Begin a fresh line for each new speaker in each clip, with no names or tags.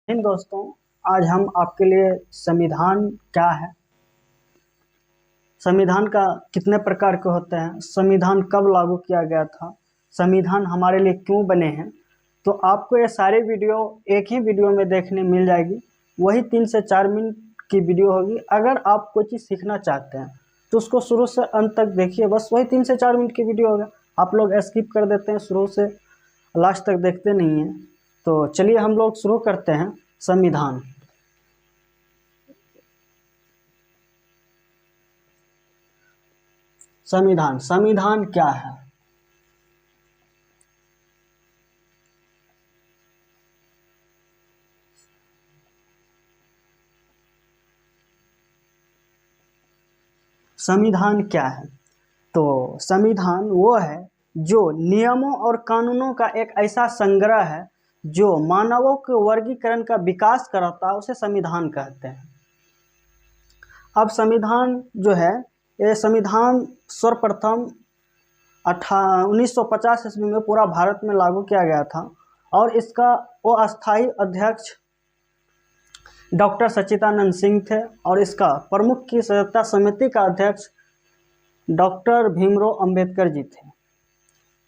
इन दोस्तों, आज हम आपके लिए संविधान क्या है, संविधान का कितने प्रकार के होते हैं, संविधान कब लागू किया गया था, संविधान हमारे लिए क्यों बने हैं, तो आपको ये सारे वीडियो एक ही वीडियो में देखने मिल जाएगी। वही 3 से 4 मिनट की वीडियो होगी। अगर आप कोई चीज़ सीखना चाहते हैं तो उसको शुरू से अंत तक देखिए। बस वही 3 से 4 मिनट की वीडियो होगा। आप लोग स्किप कर देते हैं, शुरू से लास्ट तक देखते नहीं हैं। तो चलिए हम लोग शुरू करते हैं। संविधान संविधान संविधान क्या है? संविधान क्या है? तो संविधान वो है जो नियमों और कानूनों का एक ऐसा संग्रह है जो मानवों के वर्गीकरण का विकास कराता है, उसे संविधान कहते हैं। अब संविधान जो है, ये संविधान सर्वप्रथम 1950 ईस्वी में पूरा भारत में लागू किया गया था और इसका वो अस्थायी अध्यक्ष डॉक्टर सच्चिदानंद सिंह थे और इसका प्रमुख की सदस्यता समिति का अध्यक्ष डॉक्टर भीमराव अंबेडकर जी थे।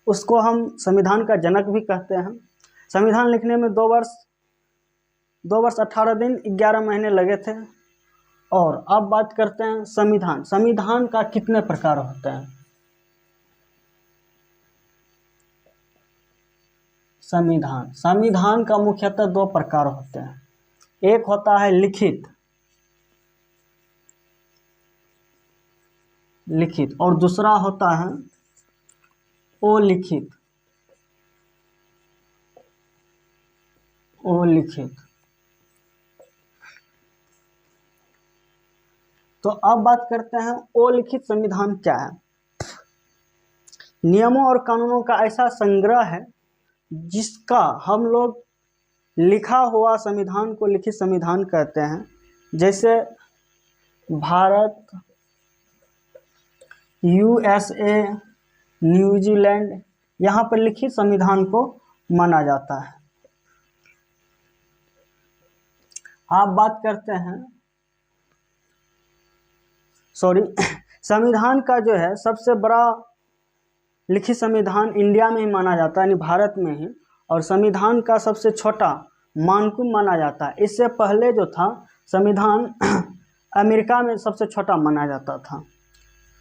उसको हम संविधान का जनक भी कहते हैं। संविधान लिखने में 2 वर्ष 18 दिन 11 महीने लगे थे। और अब बात करते हैं संविधान। संविधान का कितने प्रकार होते हैं? संविधान का मुख्यतः 2 प्रकार होते हैं। एक होता है लिखित और दूसरा होता है अलिखित। तो अब बात करते हैं अलिखित संविधान क्या है। नियमों और कानूनों का ऐसा संग्रह है जिसका हम लोग लिखा हुआ संविधान को लिखित संविधान कहते हैं। जैसे भारत, USA, न्यूजीलैंड, यहाँ पर लिखित संविधान को माना जाता है। आप बात करते हैं संविधान का जो है सबसे बड़ा लिखित संविधान इंडिया में ही माना जाता है, यानी भारत में ही। और संविधान का सबसे छोटा मानकुन माना जाता है। इससे पहले जो था संविधान अमेरिका में सबसे छोटा माना जाता था।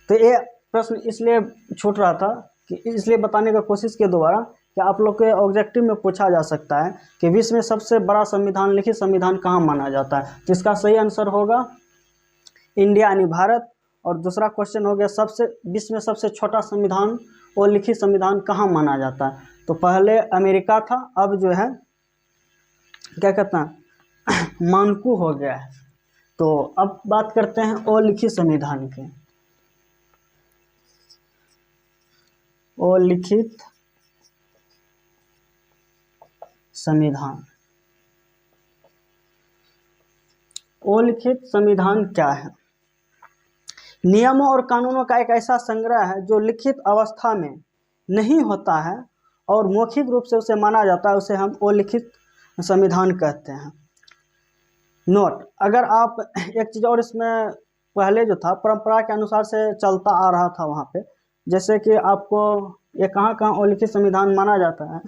तो ये प्रश्न इसलिए छूट रहा था कि इसलिए बताने का कोशिश के द्वारा कि आप लोग के ऑब्जेक्टिव में पूछा जा सकता है कि विश्व में सबसे बड़ा संविधान लिखित संविधान कहाँ माना जाता है। जिसका सही आंसर होगा इंडिया यानी भारत। और दूसरा क्वेश्चन हो गया विश्व में सबसे छोटा संविधान और लिखित संविधान कहाँ माना जाता है। तो पहले अमेरिका था, अब जो है क्या कहते हैं मानकू हो गया है। तो अब बात करते हैं अलिखित संविधान के। अलिखित संविधान क्या है? नियमों और कानूनों का एक ऐसा संग्रह है जो लिखित अवस्था में नहीं होता है और मौखिक रूप से उसे माना जाता है, उसे हम अलिखित संविधान कहते हैं। नोट, अगर आप एक चीज़ और, इसमें पहले जो था परंपरा के अनुसार से चलता आ रहा था वहाँ पे, जैसे कि आपको ये कहाँ अलिखित संविधान माना जाता है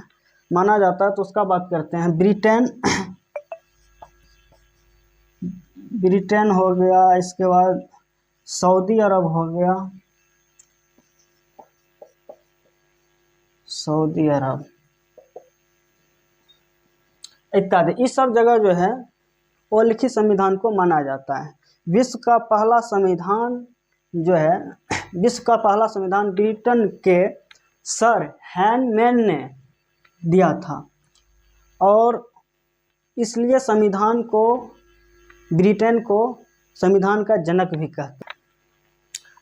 तो उसका बात करते हैं। ब्रिटेन हो गया, इसके बाद सऊदी अरब हो गया, इत्यादि। इस सब जगह जो है अलिखित संविधान को माना जाता है। विश्व का पहला संविधान ब्रिटेन के सर हैनमैन ने दिया था और इसलिए ब्रिटेन को संविधान का जनक भी कहते हैं।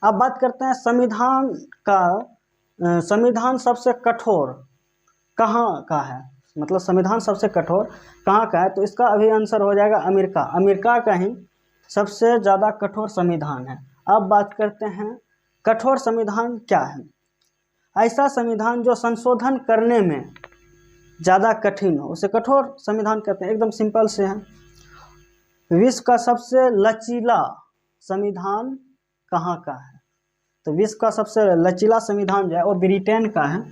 अब बात करते हैं संविधान सबसे कठोर कहाँ का है, मतलब संविधान सबसे कठोर कहाँ का है। तो इसका अभी आंसर हो जाएगा अमेरिका का ही सबसे ज़्यादा कठोर संविधान है। अब बात करते हैं कठोर संविधान क्या है। ऐसा संविधान जो संशोधन करने में ज़्यादा कठिन हो उसे कठोर संविधान कहते हैं। एकदम सिंपल से है। विश्व का सबसे लचीला संविधान कहाँ का है? तो विश्व का सबसे लचीला संविधान जो है वो ब्रिटेन का है।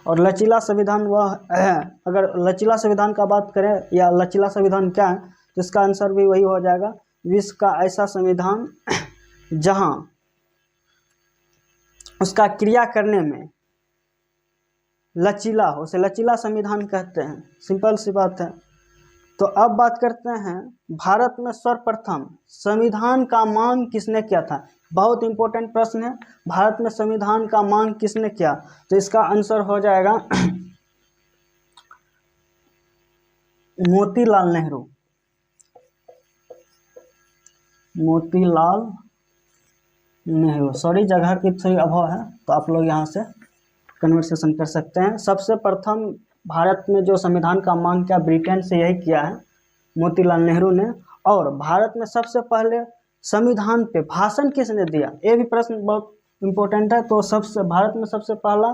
और लचीला संविधान वह है, अगर लचीला संविधान का बात करें या लचीला संविधान क्या है, तो इसका आंसर भी वही हो जाएगा, विश्व का ऐसा संविधान जहां उसका क्रिया करने में लचीला हो, उसे लचीला संविधान कहते हैं। सिंपल सी बात है। तो अब बात करते हैं भारत में सर्वप्रथम संविधान का मांग किसने किया था? बहुत इंपॉर्टेंट प्रश्न है। भारत में संविधान का मांग किसने किया? तो इसका आंसर हो जाएगा मोतीलाल नेहरू। मोतीलाल नेहरू, सॉरी जगह की थोड़ी अभाव है तो आप लोग यहाँ से कन्वर्सेशन कर सकते हैं। सबसे प्रथम भारत में जो संविधान का मांग किया ब्रिटेन से यही किया है मोतीलाल नेहरू ने। और भारत में सबसे पहले संविधान पे भाषण किसने दिया? ये भी प्रश्न बहुत इम्पोर्टेंट है। तो भारत में सबसे पहला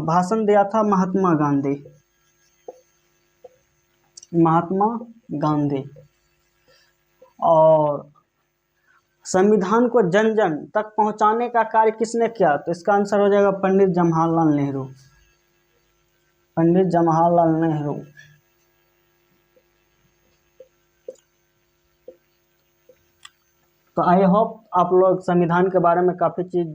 भाषण दिया था महात्मा गांधी। महात्मा गांधी। और संविधान को जन जन तक पहुंचाने का कार्य किसने किया? तो इसका आंसर हो जाएगा पंडित जवाहरलाल नेहरू। पंडित जवाहरलाल नेहरू। तो आई होप आप लोग संविधान के बारे में काफ़ी चीज़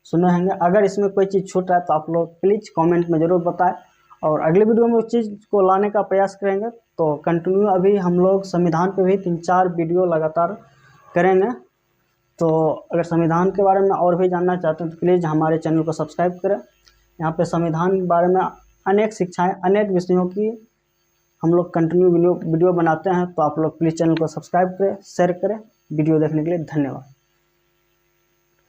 सुने होंगे। अगर इसमें कोई चीज़ छूट रहा है तो आप लोग प्लीज़ कमेंट में ज़रूर बताएं और अगले वीडियो में उस चीज़ को लाने का प्रयास करेंगे। तो कंटिन्यू अभी हम लोग संविधान पे भी 3-4 वीडियो लगातार करेंगे। तो अगर संविधान के बारे में और भी जानना चाहते हैं तो प्लीज़ हमारे चैनल को सब्सक्राइब करें। यहाँ पे संविधान के बारे में अनेक शिक्षाएँ, अनेक विषयों की हम लोग कंटिन्यू वीडियो बनाते हैं। तो आप लोग प्लीज़ चैनल को सब्सक्राइब करें, शेयर करें। वीडियो देखने के लिए धन्यवाद।